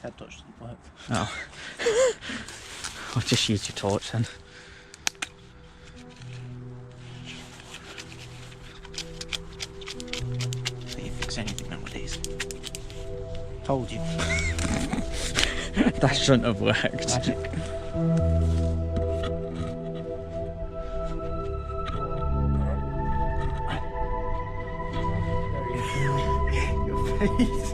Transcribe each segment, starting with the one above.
head touch doesn't work. Oh. I'll just use your torch then. So you fix anything nowadays. Told you. That shouldn't have worked. Magic. Your face.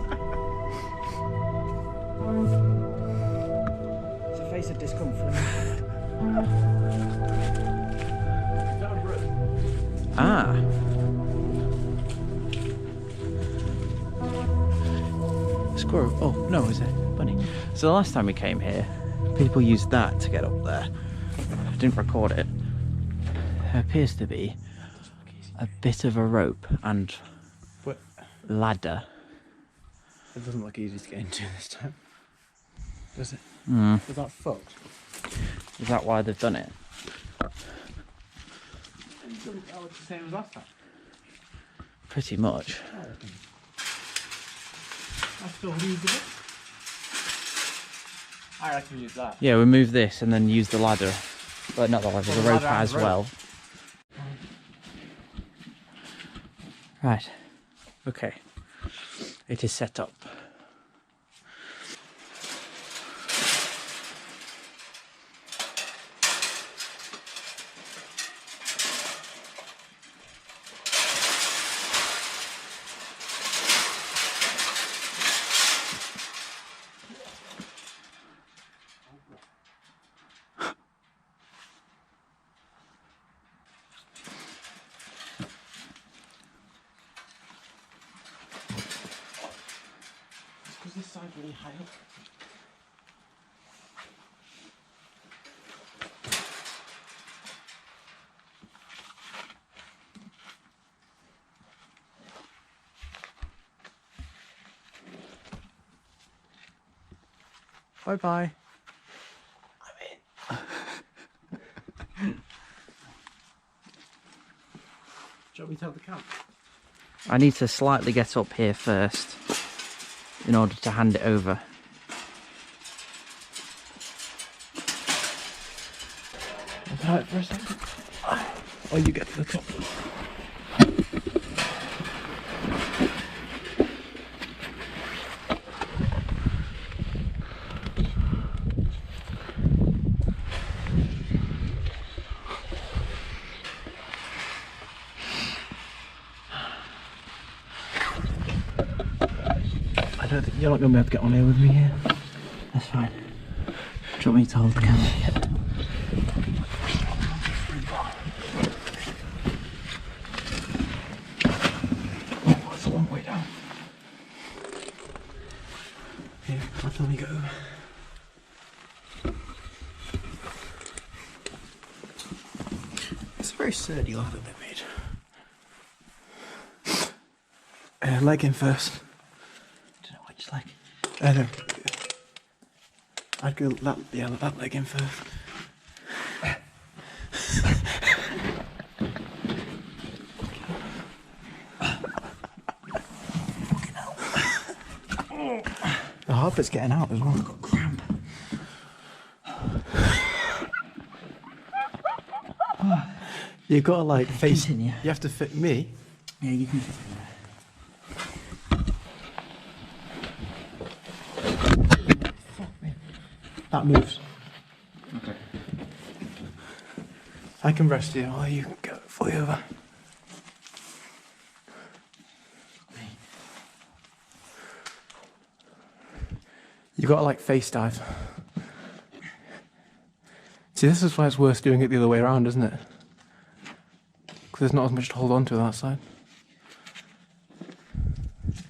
It's a face of discomfort. Ah. Squirrel. Oh, no, is it bunny? So the last time we came here, people used that to get up there. I didn't record it. There appears to be a bit of a rope and What? ladder. It doesn't look easy to get into this time. Does it? Mm. Is that fucked? Is that why they've done it? It doesn't look the same as last time. Pretty much. I still use it. I reckon use that. Yeah, we move this and then use the ladder. But not the ladder, the rope as well. Right. Okay. It is set up. Because this side's really high up. Bye bye. I'm in. Shall we tell the camp? I need to slightly get up here first in order to hand it over. Hold it for a second. Oh, you get to the top. I don't think you're not going to be able to get on here with me here. That's fine. Do you want me to hold the camera? Yeah. Oh, that's a long way down. Here, I'll tell me go over. It's a very sturdy ladder they made. Leg in first. Don't know which leg. No. I'd go that leg in first. The hard bit's getting out as well. I've got cramp. You've got to like face. Continue. You have to fit me. Yeah, you can fit in there. That moves. Okay. I can rest you while you go fully over. You've got to like face dive. See, this is why it's worth doing it the other way around, isn't it? Because there's not as much to hold on to that side.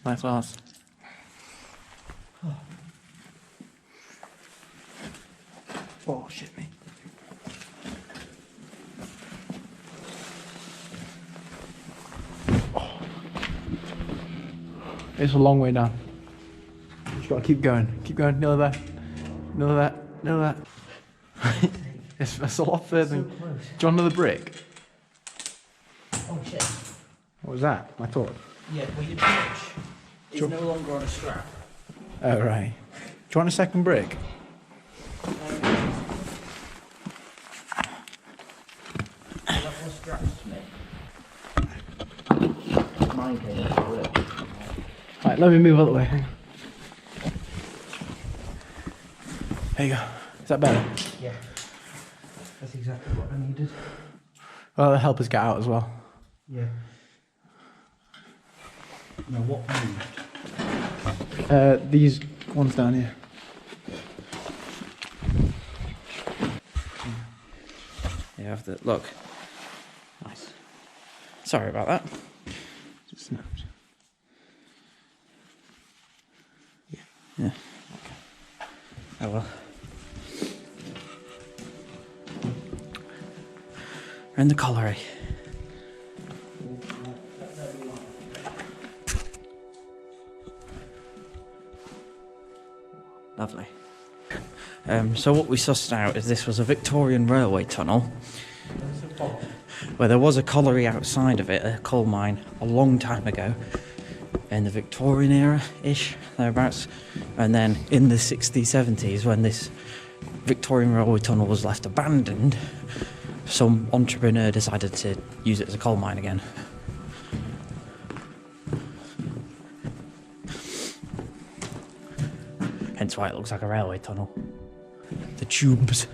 Nice lads. Oh, shit me. Oh. It's a long way down. You've got to keep going, nearly there. Nearly there, nearly there. It's a lot further. So Do close. you want another brick? Oh shit. What was that? My torch? Yeah, well your torch is no longer on a strap. Oh, right. you want a second brick? Right, let me move out of the way. Hang on. There you go. Is that better? Yeah. That's exactly what I needed. Well, it'll help us get out as well. Yeah. Now what moved? These ones down here. You have the look. Nice. Sorry about that. Just snapped. Yeah. Okay. Oh well. We're in the colliery. Lovely. So what we sussed out is this was a Victorian railway tunnel where there was a colliery outside of it, a coal mine, a long time ago in the Victorian era-ish, thereabouts. And then in the 60s, 70s, when this Victorian railway tunnel was left abandoned, some entrepreneur decided to use it as a coal mine again. Hence why it looks like a railway tunnel. The tubes.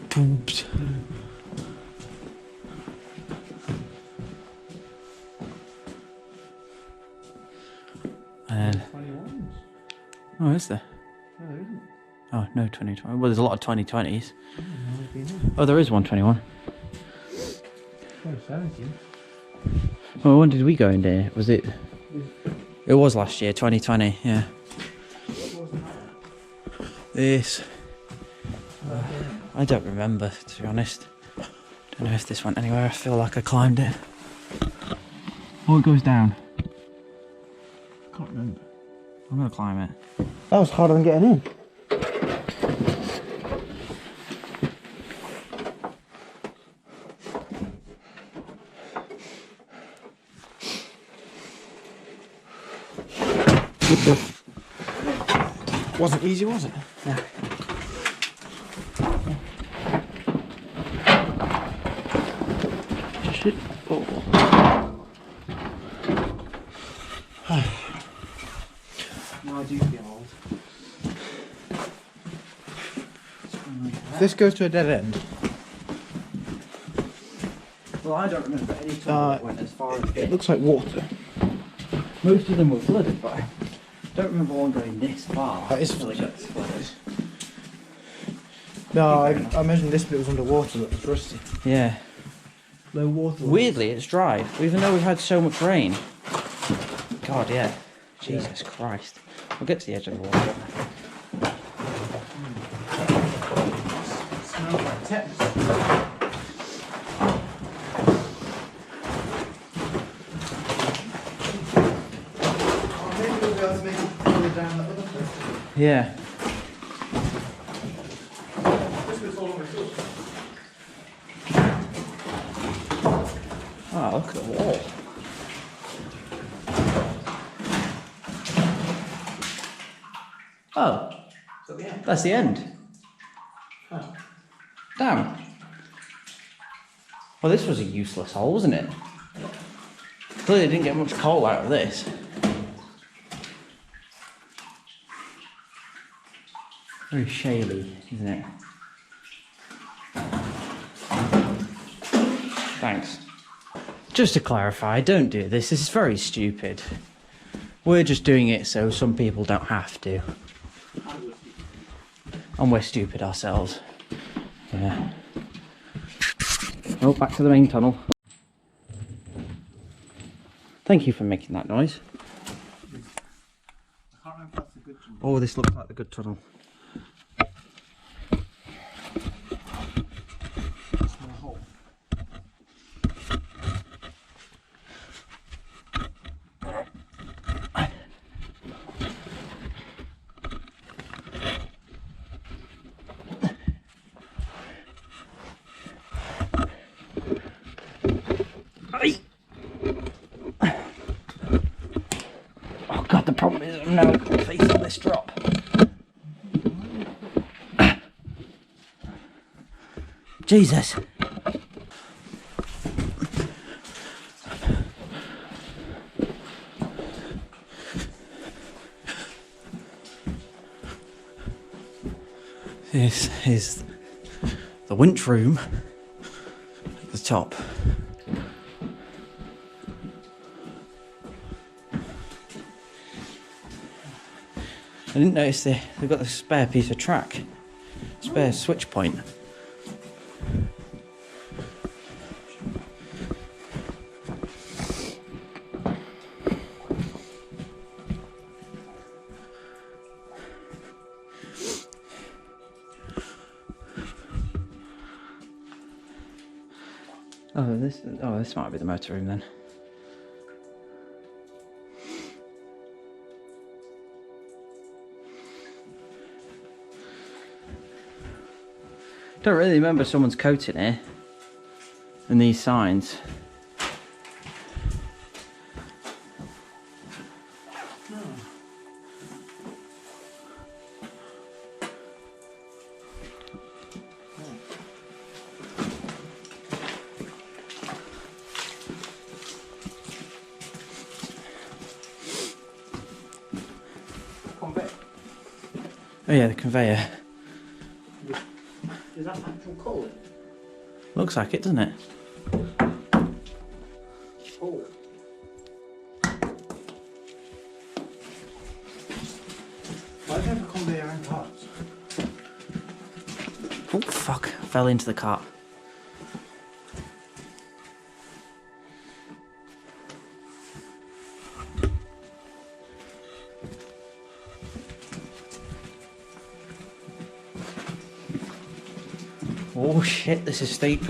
Tubes. And 21s. oh, is there? No, there isn't. Oh, no 2020. Well, there's a lot of 2020s. Oh, there is 121. Oh, 17. Well, when did we go in there? Was it? It was last year, 2020. Yeah. This. I don't remember, to be honest. Don't know if this went anywhere. I feel like I climbed it. Oh, it goes down. I can't remember. I'm gonna climb it. That was harder than getting in. Wasn't easy, was it? Yeah. Shit. Oh. Now I do feel old. This goes to a dead end. Well, I don't remember any tunnel that went as far as It this. looks like water. Most of them were flooded, but I don't remember one going this far. That is until it gets flooded. No, I imagine this bit was underwater, that was rusty. Yeah. Low water. Weirdly, it's dry, even though we've had so much rain. God, yeah. Jesus Christ. We'll get to the edge of the water. Smells like tetanus. Maybe we'll be able to make it further down that other place. Yeah. This bit's all on my foot. Oh, look at the wall. Oh, So the end. that's the end. Oh. Damn. Well, this was a useless hole, wasn't it? Clearly didn't get much coal out of this. Very shaly, isn't it? Thanks. Just to clarify, don't do this. This is very stupid. We're just doing it so some people don't have to. And we're stupid ourselves. Yeah. Oh, back to the main tunnel. Thank you for making that noise. I can't remember if that's a good tunnel. Oh, this looks like the good tunnel. Small hole. Oh God, the problem is I'm now facing this drop. Jesus. This is the winch room at the top. I didn't notice they've got a spare piece of track, spare switch point. This might be the motor room then. Don't really remember someone's coat in here and these signs. Oh yeah, the conveyor. Is that actual coal? Looks like it, doesn't it? Oh. Why do they have a conveyor in parts? Oh fuck, I fell into the cart. Oh shit, this is steep.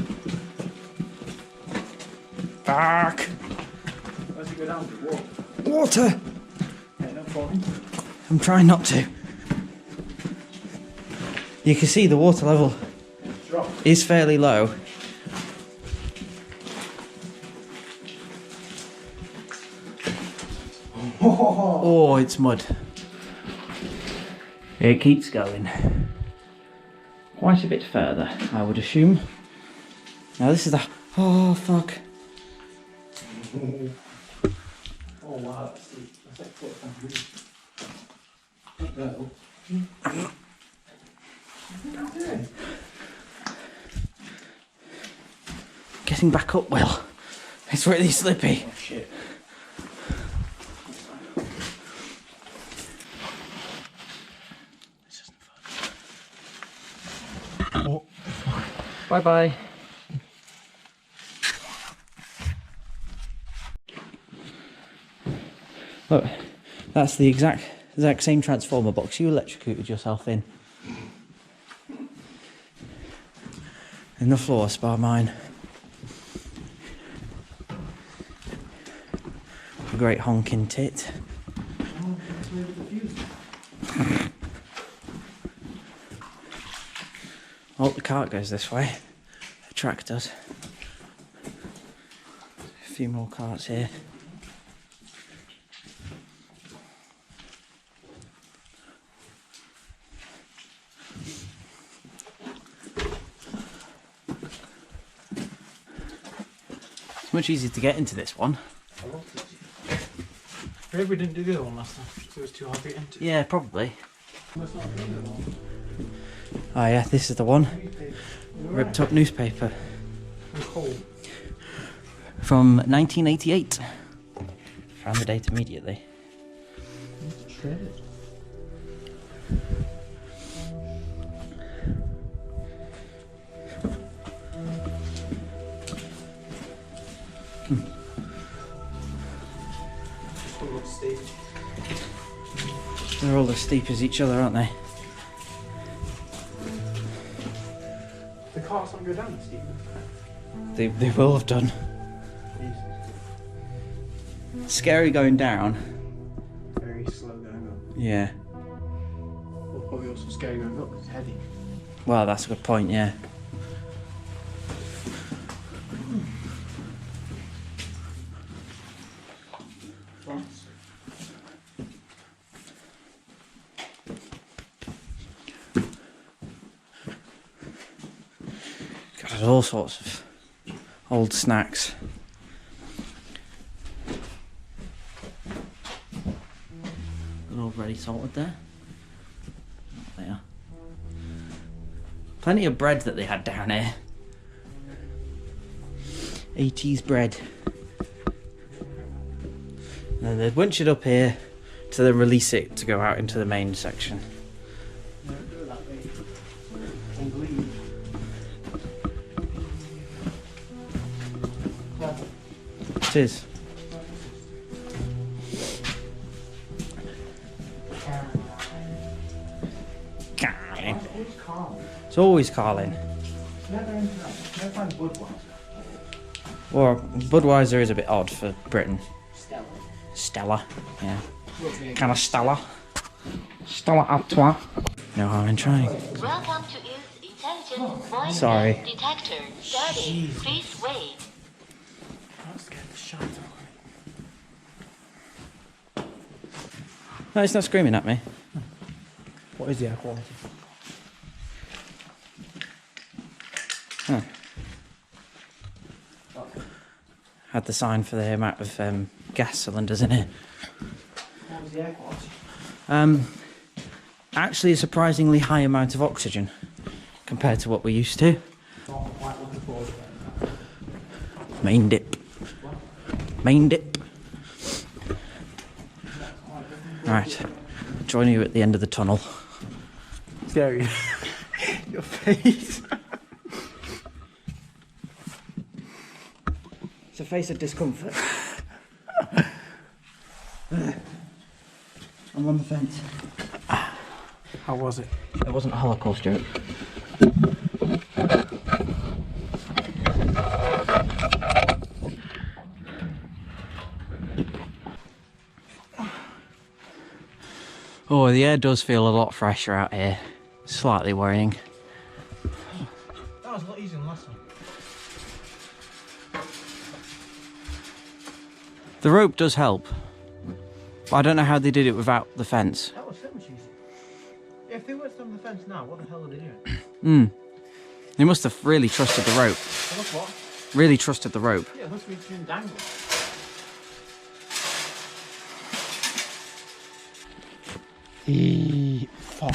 Fuck! Where's it go down to? Water! Yeah, not falling. I'm trying not to. You can see the water level Drop. is fairly low. Oh, it's mud. It keeps going. Quite a bit further, I would assume. Now this is the... Oh, fuck. Oh wow, that's like 4 times. Getting back up, Will. It's really slippy. Oh shit. This isn't fun. Oh. Bye bye. Look, that's the exact same transformer box you electrocuted yourself in. In the floor, bar mine. A great honking tit. Oh, the cart goes this way. The track does. A few more carts here. It's much easier to get into this one. Maybe we didn't do the other one last time, so it was too hard to get into. Yeah, probably. Oh yeah, this is the one. Ripped up newspaper. From 1988. Found the date immediately. They're all as steep as each other, aren't they? The carts don't go down, Steve. They will have done. Scary going down. Very slow going up. Yeah. Well, probably also scary going up, 'cause it's heavy. Well, that's a good point, yeah. There's all sorts of old snacks. They're all ready salted there. There they are. Plenty of bread that they had down here. 80s bread. And they bunch it up here to then release it to go out into the main section. It is. Carlin. It's always Carlin. Or Budweiser is a bit odd for Britain. Stella, yeah. Kind of Stella. Stella Artois. No harm in trying. Welcome to use intelligent voice Sorry. detector. Starting. Please wait. I'm scared the shot of No, it's not screaming at me. What is the air quality? Huh. Had the sign for the amount of gas cylinders in here. What was the air quality? Actually a surprisingly high amount of oxygen compared to what we're used to. Quite looking forward to it. Main dip. Main dip. Right, join you at the end of the tunnel. Scary. Your face. It's a face of discomfort. I'm on the fence. How was it? It wasn't a Holocaust joke. Oh, the air does feel a lot fresher out here. Slightly worrying. That was a lot easier than last time. The rope does help. But I don't know how they did it without the fence. That was so much easier. If they weren't on the fence now, what the hell are they doing? They must have really trusted the rope. Look what? Really trusted the rope. Yeah, it must be too dangle. Fuck.